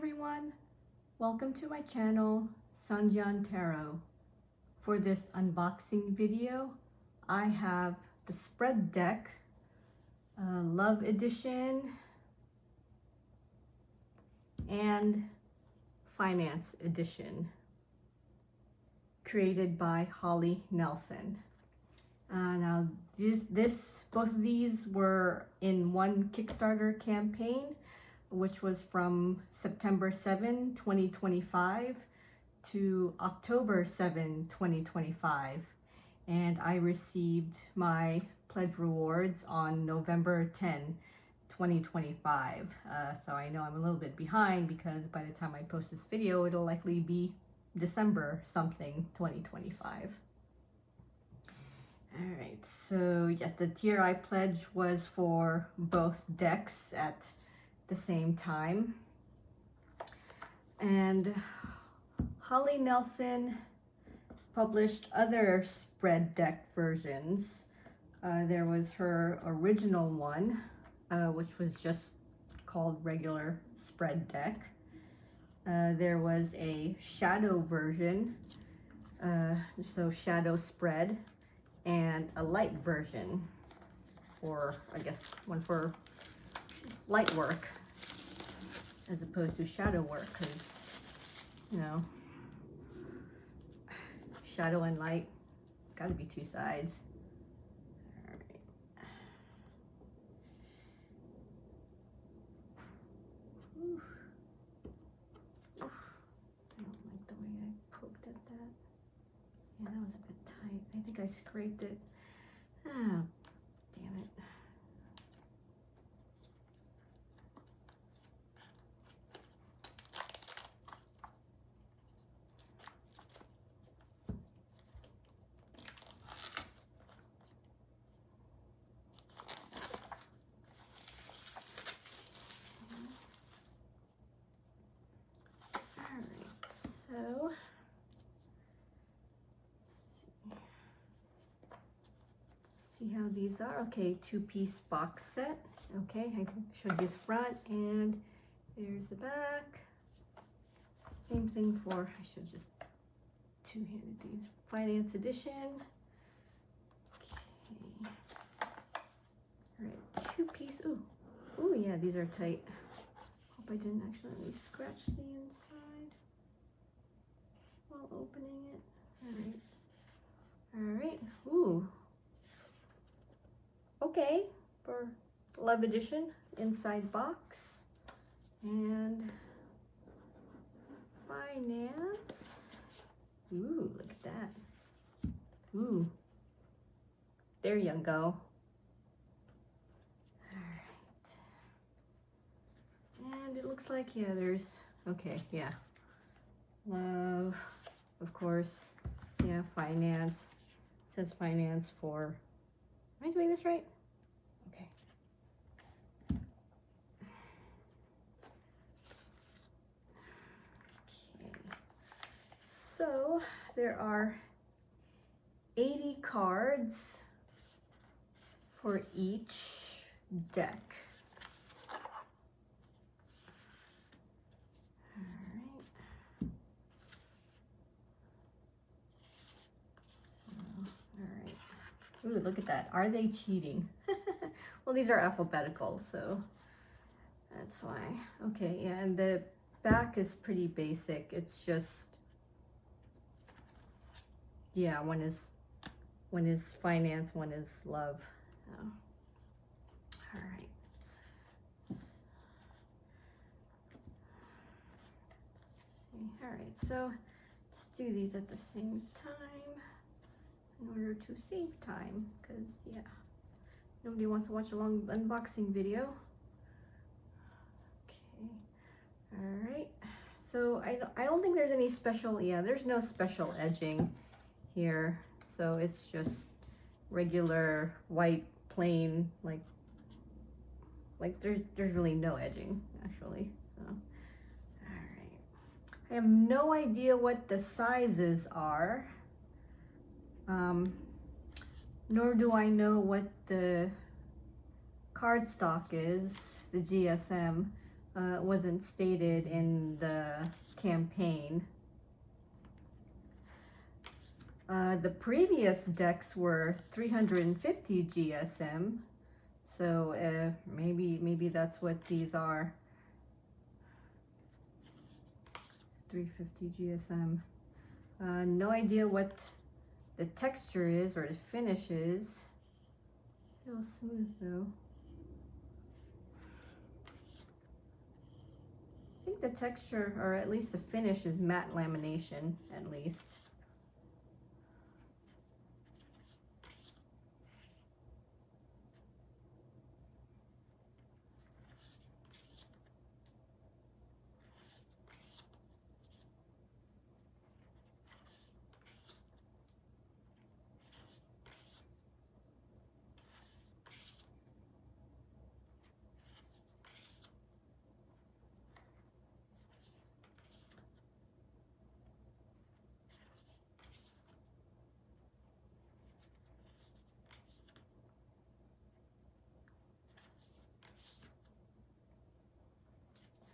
everyone, welcome to my channel, Sanjian Tarot. For this unboxing video, I have the spread deck, Love Edition, and Finance Edition, created by Holly Nelson. Now, both of these were in one Kickstarter campaign, which was from September 7, 2025 to October 7, 2025. And I received my pledge rewards on November 10, 2025. So I know I'm a little bit behind because by the time I post this video, it'll likely be December something 2025. All right, so yes, the TRI pledge was for both decks at the same time. And Holly Nelson published other spread deck versions. There was her original one, which was just called regular spread deck. There was a shadow version, so shadow spread, and a light version, or I guess one for light work as opposed to shadow work, because you know, shadow and light, it's got to be two sides. All right. Oof. Oof. I don't like the way I poked at that. Yeah, that was a bit tight. I think I scraped it. Ah, damn it. So, see how these are. Okay, two-piece box set. Okay, I showed you the front and there's the back. Same thing for, I should just two-handed these. Finance Edition. Okay. All right, two-piece. Ooh, yeah, these are tight. Hope I didn't accidentally scratch the inside while opening it. All right. Ooh. Okay, for Love Edition, inside box. And Finance. Ooh, look at that. Ooh. There you go. All right. And it looks like, yeah, there's, okay, yeah. Love, of course, yeah, Finance. It says Finance for, am I doing this right? Okay. Okay. So there are 80 cards for each deck. Ooh, look at that. Are they cheating? Well, these are alphabetical, so that's why. Okay, yeah, and the back is pretty basic. It's just, yeah, one is Finance, one is Love. Oh. All right. All right, so let's do these at the same time in order to save time, because yeah, nobody wants to watch a long unboxing video. Okay, all right, so I don't think there's any special, yeah, there's no special edging here, so it's just regular white plain, like there's really no edging actually. So all right, I have no idea what the sizes are. Nor do I know what the cardstock is, the GSM, wasn't stated in the campaign. The previous decks were 350 GSM, so maybe that's what these are. 350 GSM. No idea what the texture is or the finish is. Feels smooth though. I think the texture, or at least the finish, is matte lamination, at least.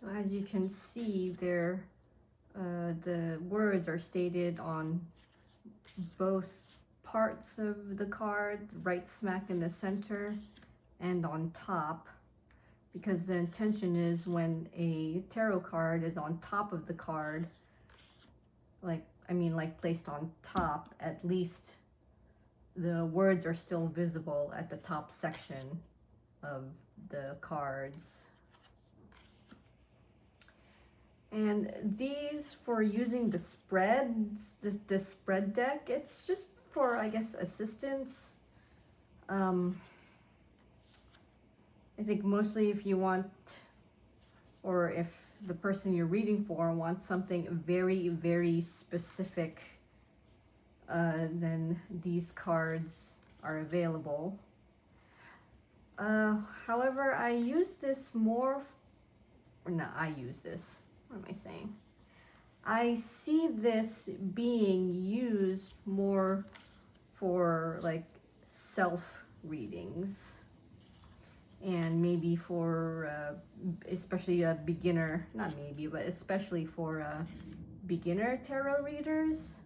So as you can see there, the words are stated on both parts of the card, right smack in the center and on top, because the intention is when a tarot card is on top of the card, like placed on top, at least the words are still visible at the top section of the cards. And these, for using the spreads, the spread deck, it's just for, I guess, assistance. I think mostly if you want, or if the person you're reading for wants something very, very specific, then these cards are available. However, I use this more, or not, I use this. What am I saying? I see this being used more for like self readings, and maybe for especially a beginner, not maybe, but especially for beginner tarot readers.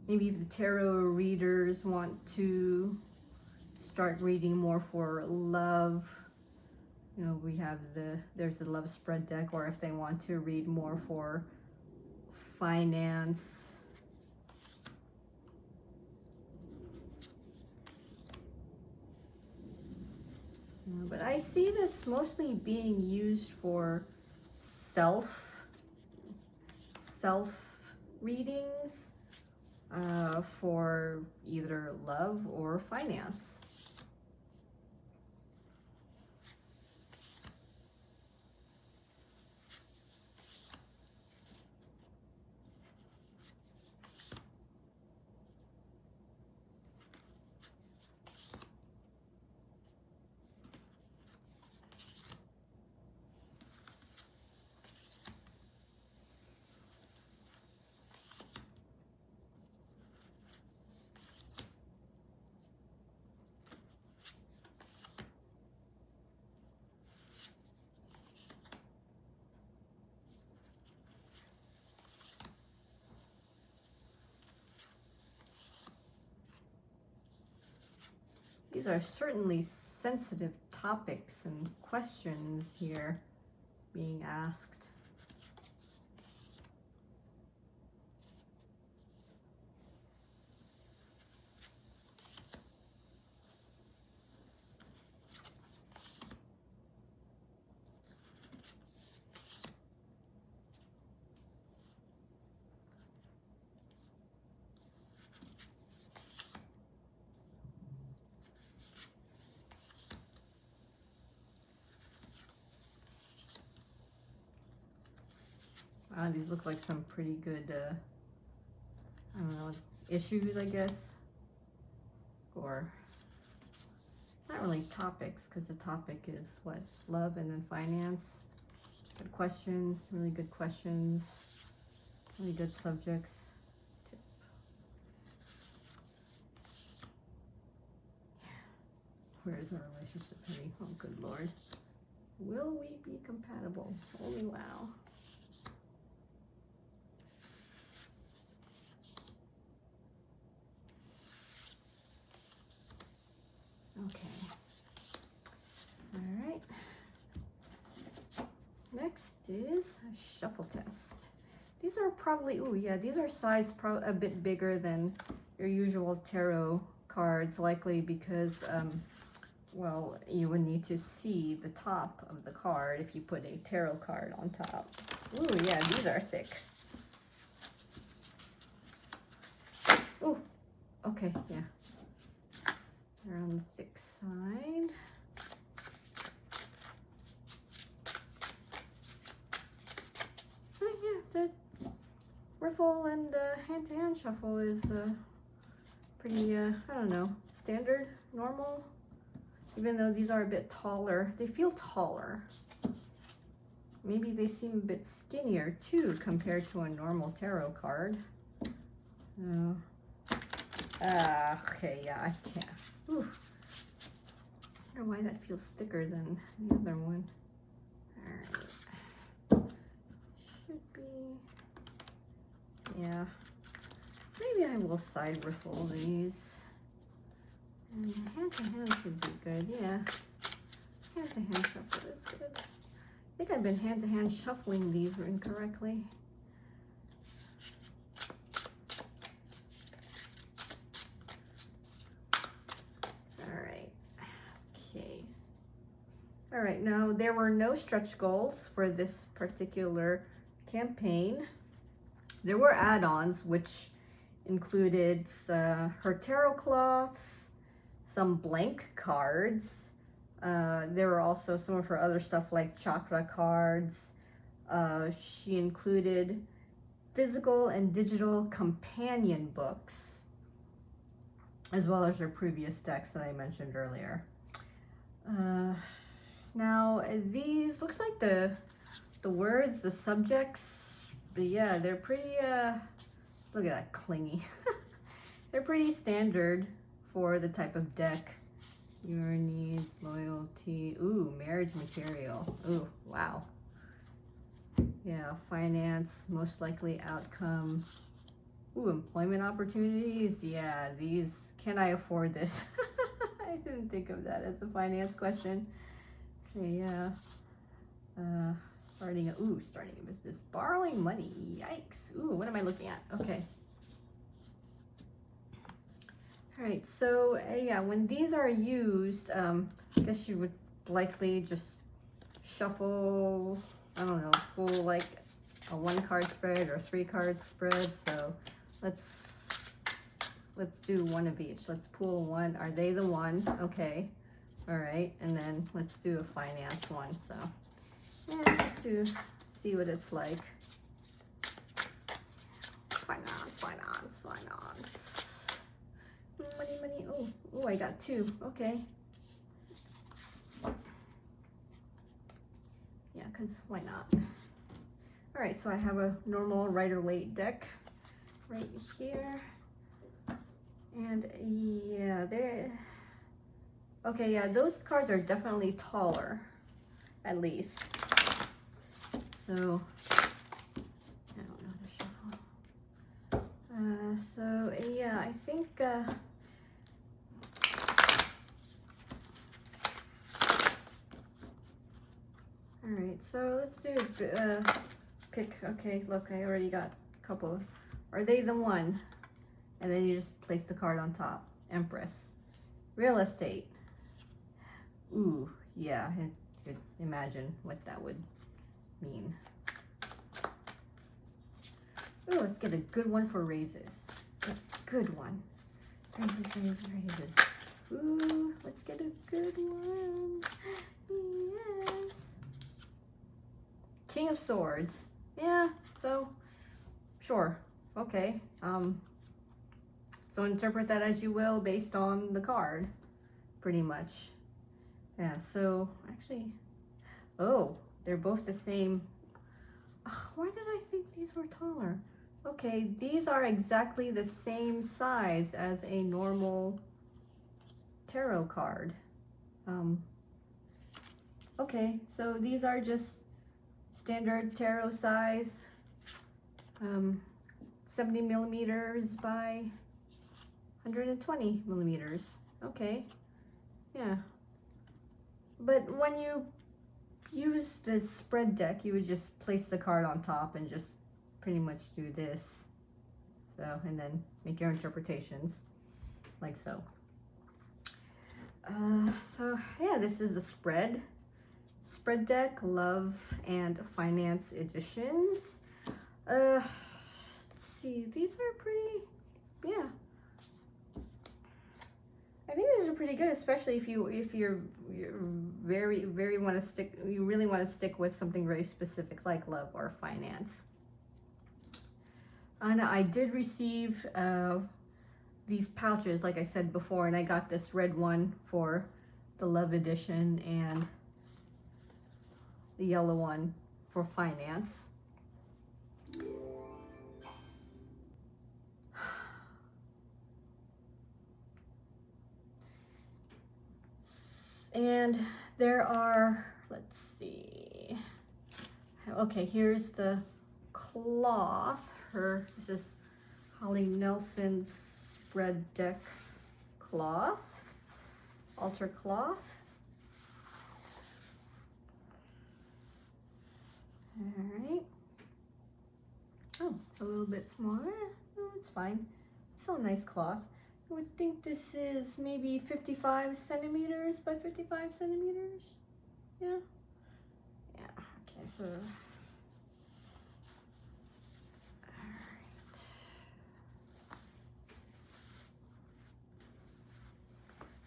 Maybe if the tarot readers want to start reading more for love, you know, we have there's the love spread deck, or if they want to read more for finance. But I see this mostly being used for self readings, for either love or finance. These are certainly sensitive topics and questions here being asked. Wow, these look like some pretty good, I don't know, issues, I guess. Or not really topics, because the topic is what? Love and then finance. Good questions, really good questions, really good subjects. where's our relationship, honey? Oh, good Lord. Will we be compatible? Holy wow. Okay. All right. Next is a shuffle test. These are probably, oh yeah, these are sized a bit bigger than your usual tarot cards, likely because, well, you would need to see the top of the card if you put a tarot card on top. Ooh, yeah, these are thick. Ooh, okay, yeah. They're on the thick side. Oh, yeah, the riffle and hand-to-hand shuffle is pretty, I don't know, standard, normal. Even though these are a bit taller, they feel taller. Maybe they seem a bit skinnier too compared to a normal tarot card. Okay, yeah, I can't. Ooh. I wonder why that feels thicker than the other one. Alright. Should be. Yeah. Maybe I will side riffle these. And hand-to-hand should be good, yeah. Hand-to-hand shuffle is good. I think I've been hand-to-hand shuffling these incorrectly. Alright. Okay. Alright, now there were no stretch goals for this particular campaign. There were add-ons, which included her tarot cloths, some blank cards. There were also some of her other stuff like chakra cards. She included physical and digital companion books, as well as her previous decks that I mentioned earlier. Now these, looks like the words, the subjects, but yeah, they're pretty, look at that, clingy. They're pretty standard for the type of deck. Your needs, loyalty, ooh, marriage material, ooh, wow. Yeah, finance, most likely outcome. Ooh, employment opportunities, yeah, these, can I afford this? I didn't think of that as a finance question. Okay, yeah. Starting a business. Borrowing money, yikes. Ooh, what am I looking at? Okay. All right, so yeah, when these are used, I guess you would likely just shuffle, I don't know, pull like a 1-card spread or 3-card spread. So let's do one of each. Let's pull one. Are they the one? Okay. All right, and then let's do a finance one. So yeah, just to see what it's like. Finance. Money. Oh, I got 2. Okay. Yeah, because why not? All right, so I have a normal Rider-Waite deck right here. And yeah, okay, yeah, those cards are definitely taller, at least. So, I don't know how to shuffle. So yeah, I think, all right, so let's do pick. Okay, look, I already got a couple. Are they the one? And then you just place the card on top. Empress. Real estate. Ooh, yeah, I could imagine what that would mean. Ooh, let's get a good one for raises. Let's get a good one. Raises. Ooh, let's get a good one. Yes. King of Swords. Yeah, so, sure. Okay. So interpret that as you will based on the card, pretty much. Yeah, so actually, oh, they're both the same. Ugh, why did I think these were taller? Okay, these are exactly the same size as a normal tarot card. Okay, so these are just standard tarot size, 70 millimeters by 120 millimeters. Okay, yeah. But when you use this spread deck, you would just place the card on top and just pretty much do this. So, and then make your interpretations like so. So yeah, this is the spread deck, love and finance editions. Let's see, these are pretty, yeah. I think these are pretty good, especially if you're very you really want to stick with something very specific like love or finance. And I did receive these pouches, like I said before, and I got this red one for the love edition and the yellow one for finance. And there are, let's see. Okay, here's the cloth. This is Holly Nelson's spread deck cloth, altar cloth. All right. Oh, it's a little bit smaller. No, it's fine. It's still a nice cloth. I would think this is maybe 55 centimeters by 55 centimeters. Yeah. Yeah. Okay, so.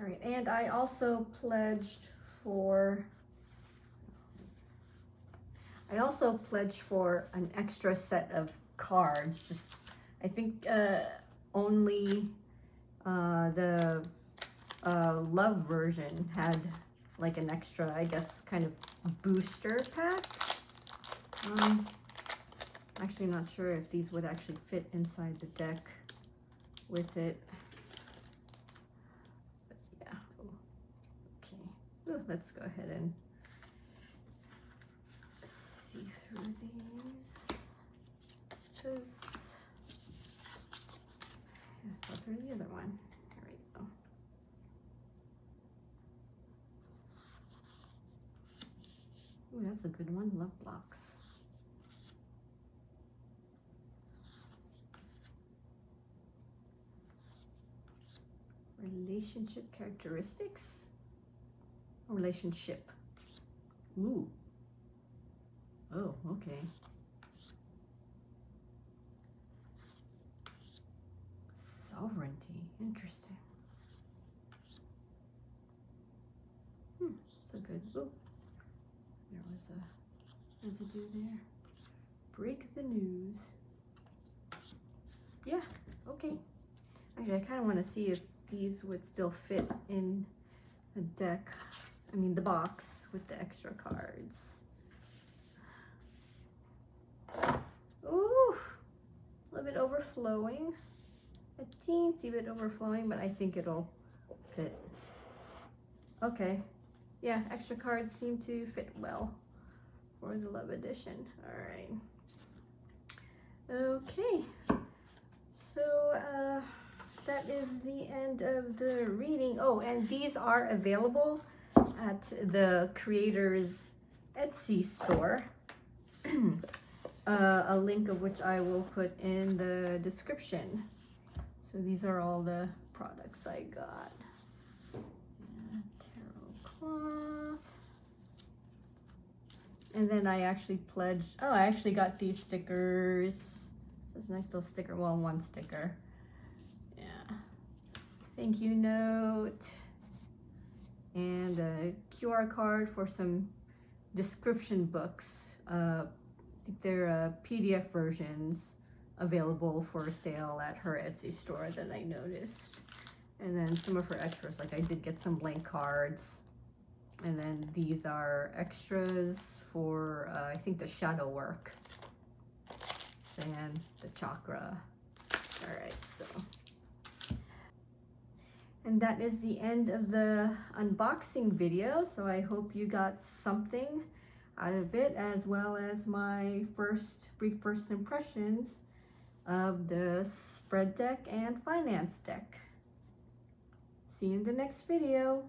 All right, and I also pledged for an extra set of cards. Just, I think only the love version had like an extra, I guess, kind of booster pack. I'm actually not sure if these would actually fit inside the deck with it. Let's go ahead and see through these. Because, yeah, so through the other one. There we go. Ooh, that's a good one. Love blocks. Relationship characteristics. Relationship. Ooh. Oh, okay. Sovereignty. Interesting. That's a good. Oh, there was a residue there. Break the news. Yeah. Okay. Actually, I kind of want to see if these would still fit in the deck. I mean the box with the extra cards. Ooh, a little bit overflowing. A teensy bit overflowing, but I think it'll fit. Okay, yeah, extra cards seem to fit well for the love edition. All right. Okay, so that is the end of the reading. Oh, and these are available at the creator's Etsy store, a link of which I will put in the description. So these are all the products I got. Tarot cloth. And then I actually pledged, oh, I actually got these stickers. This is a nice little sticker, well, one sticker. Yeah. Thank you note. And a QR card for some description books. I think they're PDF versions available for sale at her Etsy store that I noticed. And then some of her extras, like I did get some blank cards. And then these are extras for, I think, the shadow work and the chakra. All right, so. And that is the end of the unboxing video. So I hope you got something out of it, as well as my brief first impressions of the spread deck and finance deck. See you in the next video.